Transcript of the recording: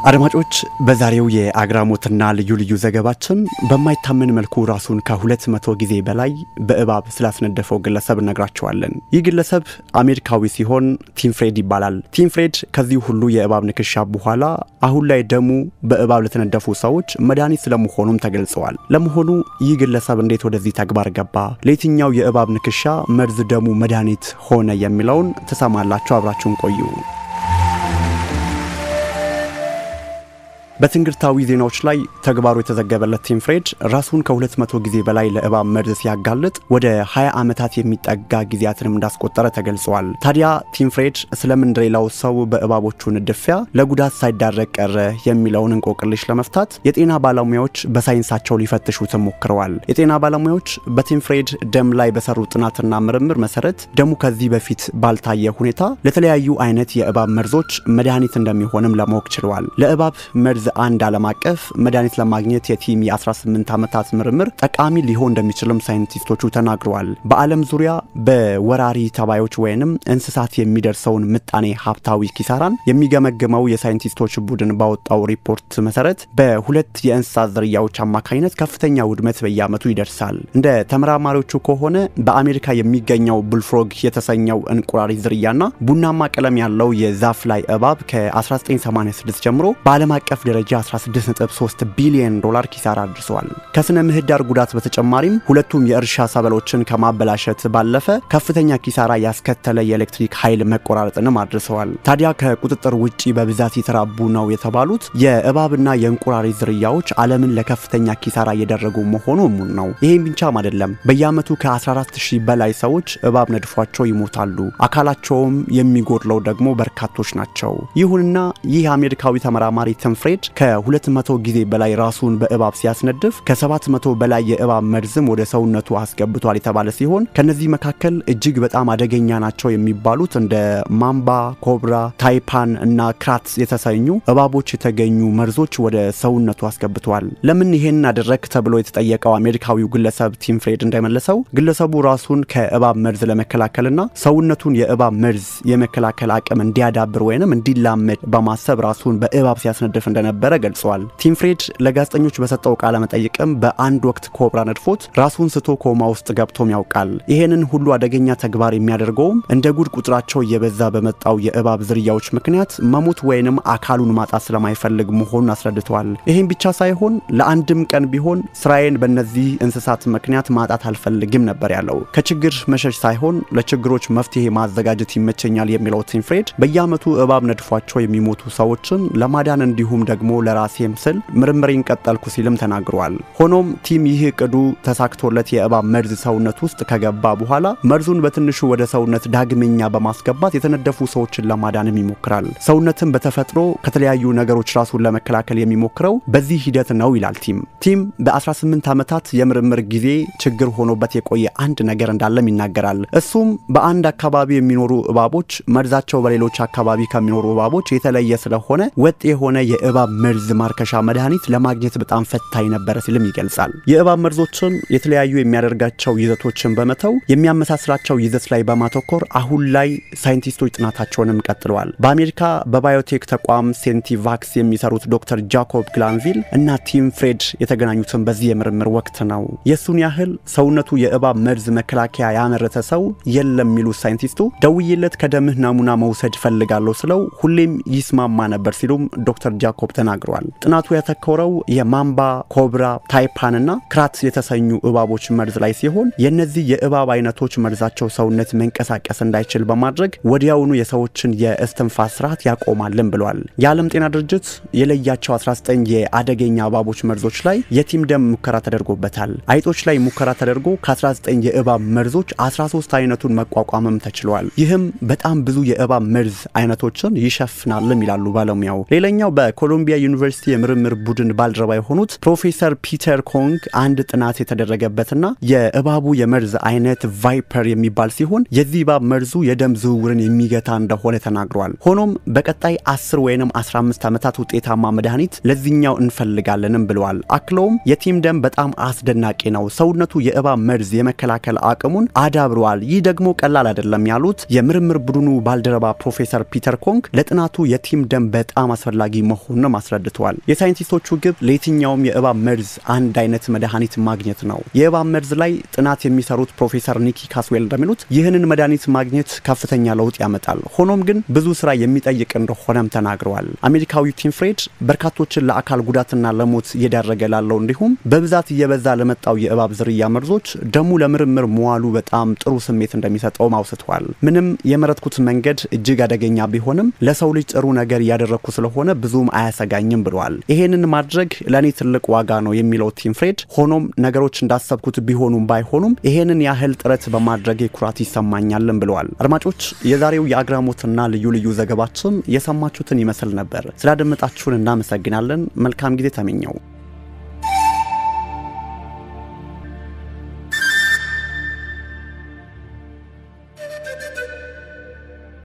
አድማጮች በዛሬው የአግራሞትና ልዩ ዘገባችን በማይታመን መልኩ ራሱን ከ200 ጊዜ በላይ በእባብ ስላስነደፈው ግለሰብ ነግራቸዋለን። ይህ ግለሰብ አሜሪካዊ ሲሆን ቲም ፍሬድ ይባላል። ቲም ፍሬድ ከዚህ ሁሉ የእባብ ንክሻ በኋላ አሁን ላይ ደሙ በእባብ ለተነደፉ ሰዎች መድኃኒት ስለመሆኑም ተገልጸዋል። ለመሆኑ ይህ ግለሰብ እንዴት ወደዚህ ተግባር ገባ? ለየትኛው የእባብ ንክሻ መርዝ ደሙ መድኃኒት ሆነ የሚለውን ተሰማላችሁ። አብራችሁን ቆዩ። በትንግርታዊ ዜናዎች ላይ ተግባሩ የተዘገበለት ቲም ፍሬድ ራሱን ከ200 ጊዜ በላይ ለእባብ መርዝ ሲያጋልጥ ወደ 20 ዓመታት የሚጠጋ ጊዜያትንም እንዳስቆጠረ ተገልጿል። ታዲያ ቲም ፍሬድ ስለምን ሌላው ሰው በእባቦቹ ንድፊያ ለጉዳት ሳይዳረግ ቀረ የሚለውን እንቆቅልሽ ለመፍታት የጤና ባለሙያዎች በሳይንሳቸው ሊፈትሹት ሞክረዋል። የጤና ባለሙያዎች በቲም ፍሬድ ደም ላይ በሰሩ ጥናትና ምርምር መሰረት ደሙ ከዚህ በፊት ባልታየ ሁኔታ ለተለያዩ አይነት የእባብ መርዞች መድኃኒት እንደሚሆንም ለማወቅ ችለዋል። ለእባብ መርዝ አንድ ዓለም አቀፍ መድኃኒት ለማግኘት የቲም የ18 ዓመታት ምርምር ጠቃሚ ሊሆን እንደሚችልም ሳይንቲስቶቹ ተናግረዋል። በዓለም ዙሪያ በወራሪ ተባዮች ወይንም እንስሳት የሚደርሰውን ምጣኔ ሀብታዊ ኪሳራን የሚገመግመው የሳይንቲስቶች ቡድን ባወጣው ሪፖርት መሰረት በሁለት የእንስሳት ዝርያዎች አማካኝነት ከፍተኛ ውድመት በየዓመቱ ይደርሳል። እንደ ተመራማሪዎቹ ከሆነ በአሜሪካ የሚገኘው ቡልፍሮግ የተሰኘው እንቁራሪት ዝርያና ቡናማ ቀለም ያለው የዛፍ ላይ እባብ ከ1986 ጀምሮ በዓለም አቀፍ ደረጃ 16.3 ቢሊዮን ዶላር ኪሳራ አድርሰዋል። ከስነ ምህዳር ጉዳት በተጨማሪም ሁለቱም የእርሻ ሰብሎችን ከማበላሸት ባለፈ ከፍተኛ ኪሳራ ያስከተለ የኤሌክትሪክ ኃይል መቆራረጥንም አድርሰዋል። ታዲያ ከቁጥጥር ውጪ በብዛት የተራቡ ነው የተባሉት የእባብና የእንቁራሪት ዝርያዎች ዓለምን ለከፍተኛ ኪሳራ እየደረጉ መሆኑ እሙን ነው። ይሄም ብቻም አይደለም። በየዓመቱ ከ14000 በላይ ሰዎች እባብ ነድፏቸው ይሞታሉ። አካላቸውም የሚጎድለው ደግሞ በርካቶች ናቸው። ይሁንና ይህ አሜሪካዊ ተመራማሪ ቲም ፍሬድ ከ200 ጊዜ በላይ ራሱን በእባብ ሲያስነድፍ ከ700 በላይ የእባብ መርዝም ወደ ሰውነቱ አስገብቷል የተባለ ሲሆን ከነዚህ መካከል እጅግ በጣም አደገኛ ናቸው የሚባሉት እንደ ማምባ፣ ኮብራ፣ ታይፓን እና ክራት የተሰኙ እባቦች የተገኙ መርዞች ወደ ሰውነቱ አስገብቷል። ለምን ይሄን አደረክ ተብሎ የተጠየቀው አሜሪካዊው ግለሰብ ቲም ፍሬድ እንደመለሰው ግለሰቡ ራሱን ከእባብ መርዝ ለመከላከልና ሰውነቱን የእባብ መርዝ የመከላከል አቅም እንዲያዳብር ወይንም እንዲላመድ በማሰብ ራሱን በእባብ ሲያስነድፍ እንደነበረ ገልጿል። ቲም ፍሬድ ለጋዜጠኞች በሰጠው ቃለ መጠይቅም በአንድ ወቅት ኮብራ ነድፎት ራሱን ስቶ ኮማ ውስጥ ገብቶም ያውቃል። ይሄንን ሁሉ አደገኛ ተግባር የሚያደርገውም እንደ ጉድ ቁጥራቸው እየበዛ በመጣው የእባብ ዝርያዎች ምክንያት መሞት ወይንም አካሉን ማጣት ስለማይፈልግ መሆኑን አስረድቷል። ይሄን ብቻ ሳይሆን ለአንድም ቀን ቢሆን ስራዬን በእነዚህ እንስሳት ምክንያት ማጣት አልፈልግም ነበር ያለው። ከችግር መሸሽ ሳይሆን ለችግሮች መፍትሄ ማዘጋጀት ይመቸኛል የሚለው ቲም ፍሬድ በየዓመቱ እባብ ነድፏቸው የሚሞቱ ሰዎችን ለማዳን እንዲሁም ደግሞ ለራሴም ስል ምርምሬን ቀጠልኩ ሲልም ተናግሯል። ሆኖም ቲም ይህ እቅዱ ተሳክቶለት የእባብ መርዝ ሰውነት ውስጥ ከገባ በኋላ መርዙን በትንሹ ወደ ሰውነት ዳግመኛ በማስገባት የተነደፉ ሰዎችን ለማዳንም ይሞክራል። ሰውነትን በተፈጥሮ ከተለያዩ ነገሮች ራሱን ለመከላከል የሚሞክረው በዚህ ሂደት ነው ይላል ቲም በ18 ዓመታት የምርምር ጊዜ ችግር ሆኖበት የቆየ አንድ ነገር እንዳለም ይናገራል። እሱም በአንድ አካባቢ የሚኖሩ እባቦች መርዛቸው በሌሎች አካባቢ ከሚኖሩ እባቦች የተለየ ስለሆነ ወጥ የሆነ የእባብ መርዝ ማርከሻ መድኃኒት ለማግኘት በጣም ፈታኝ ነበር ሲልም ይገልጻል። የእባብ መርዞችን የተለያዩ የሚያደርጋቸው ይዘቶችን በመተው የሚያመሳስላቸው ይዘት ላይ በማተኮር አሁን ላይ ሳይንቲስቶች ጥናታቸውንም ቀጥለዋል። በአሜሪካ በባዮቴክ ተቋም ሴንቲቫክስ የሚሰሩት ዶክተር ጃኮብ ግላንቪል እና ቲም ፍሬድ የተገናኙትን በዚህ የምርምር ወቅት ነው። የሱን ያህል ሰውነቱ የእባብ መርዝ መከላከያ ያመረተ ሰው የለም የሚሉት ሳይንቲስቱ ደውዬለት ከደምህ ናሙና መውሰድ ፈልጋለሁ ስለው ሁሌም ይስማማ ነበር ሲሉም ዶክተር ጃኮብ ተናግረዋል። ጥናቱ ያተኮረው የማምባ፣ ኮብራ፣ ታይፓንና ክራት የተሰኙ እባቦች መርዝ ላይ ሲሆን የነዚህ የእባብ አይነቶች መርዛቸው ሰውነት መንቀሳቀስ እንዳይችል በማድረግ ወዲያውኑ የሰዎችን የእስትንፋስ ስርዓት ያቆማልን ብሏል። የዓለም ጤና ድርጅት የለያቸው 19 የአደገኛ እባቦች መርዞች ላይ የቲም ደም ሙከራ ተደርጎበታል። አይጦች ላይ ሙከራ ተደርጎ ከ19 የእባብ መርዞች 13 አይነቱን መቋቋምም ተችሏል። ይህም በጣም ብዙ የእባብ መርዝ አይነቶችን ይሸፍናልም ይላሉ ባለሙያው። ሌላኛው በኮሎምቢያ ኮሎምቢያ ዩኒቨርሲቲ የምርምር ቡድን ባልደረባ የሆኑት ፕሮፌሰር ፒተር ኮንግ አንድ ጥናት የተደረገበትና የእባቡ የመርዝ አይነት ቫይፐር የሚባል ሲሆን የዚህ እባብ መርዙ የደም ዝውውርን የሚገታ እንደሆነ ተናግሯል። ሆኖም በቀጣይ 10 ወይንም 15 ዓመታት ውጤታማ መድኃኒት ለዚህኛው እንፈልጋለንም ብለዋል። አክለውም የቲም ደም በጣም አስደናቂ ነው፣ ሰውነቱ የእባብ መርዝ የመከላከል አቅሙን አዳብሯል። ይህ ደግሞ ቀላል አይደለም ያሉት የምርምር ቡድኑ ባልደረባ ፕሮፌሰር ፒተር ኮንግ ለጥናቱ የቲም ደም በጣም አስፈላጊ መሆኑን አስረድተዋል። የሳይንቲስቶቹ ግብ ለየትኛውም የእባብ መርዝ አንድ አይነት መድኃኒት ማግኘት ነው። የእባብ መርዝ ላይ ጥናት የሚሰሩት ፕሮፌሰር ኒኪ ካስዌል እንደሚሉት ይህንን መድኃኒት ማግኘት ከፍተኛ ለውጥ ያመጣል። ሆኖም ግን ብዙ ስራ የሚጠይቅ እንደሆነም ተናግረዋል። አሜሪካዊው ቲም ፍሬድ በርካቶችን ለአካል ጉዳትና ለሞት እየዳረገ ላለው እንዲሁም በብዛት እየበዛ ለመጣው የእባብ ዝርያ መርዞች ደሙ ለምርምር መዋሉ በጣም ጥሩ ስሜት እንደሚሰጠው አውስተዋል። ምንም የመረጥኩት መንገድ እጅግ አደገኛ ቢሆንም ለሰው ልጅ ጥሩ ነገር ያደረኩ ስለሆነ ብዙም አያሰጋኝም ብለዋል። ይሄንን ማድረግ ለኔ ትልቅ ዋጋ ነው የሚለው ቲም ፍሬድ ሆኖም ነገሮች እንዳሰብኩት ቢሆኑም ባይሆኑም ይሄንን ያህል ጥረት በማድረግ ኩራት ይሰማኛልም ብለዋል። አድማጮች የዛሬው የአግራሞትና ልዩ ልዩ ዘገባችን የሰማችሁትን ይመስል ነበር። ስላደመጣችሁን እናመሰግናለን። መልካም ጊዜ ተመኘው።